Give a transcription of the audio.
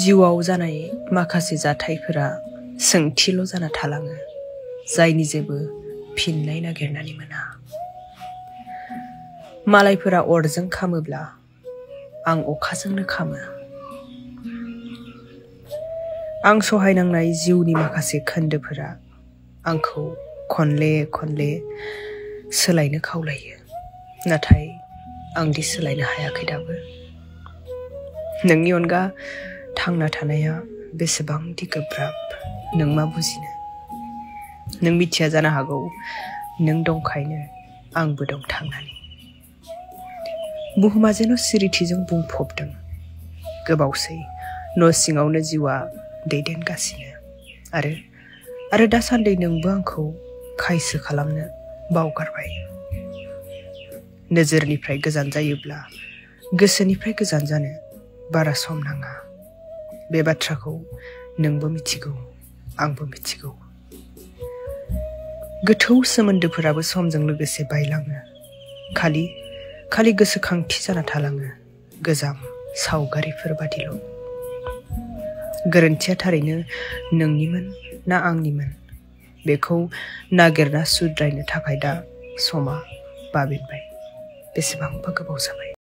जिउआव जानाय माखासे जाथायफोरा सोंथिल' जाना थालाङो, जायनि जेबो फिननाय नागिरनानै मोना। मालायफोरा अरजों खामोब्ला आं अखाजोंनो खामो। आं सहायनांनाय जिउनि माखासे खोन्दोफोरा आंखौ खनले खनले सोलायनो खावलायो, नाथाय आंदि सोलायनो हायाखै दाबो। नोंनि अनगा थांना थानाया बेसेबांदि गोब्राब, नों मा बुजिनो? नों मिथिया जानो हागौ, नों दंखायनो आंबो दं थांनानै। बुहुमा जेन' सिरिथिजों बुंफबदों। गोबावसै न' सिङावनो जिउआ दैदेनगासिनो, आरो दासान्दि नोंबो आंखौ खायसो खालामनो बावगारबाय। नोजोरनिफ्राय गोजान जायोब्ला गोसोनिफ्राय गोजान जानो बारा सम नाङा। बे बाथ्राखौ नोंबो मिथिगौ, आंबो मिथिगौ। गोथौ सोमोन्दोफोराबो समजों लोगोसे बायलाङो, खालि गोसोखांथि जाना थालाङो, गोजाम सावगारिफोर बादिल'। गोरोन्थिया थारैनो नोंनिमोन ना आंनिमोन, बेखौ नागिरना सुद्रायनो थाखाय दा समा बाबेनबाय। बेसेबांबा गोबाव जाबाय।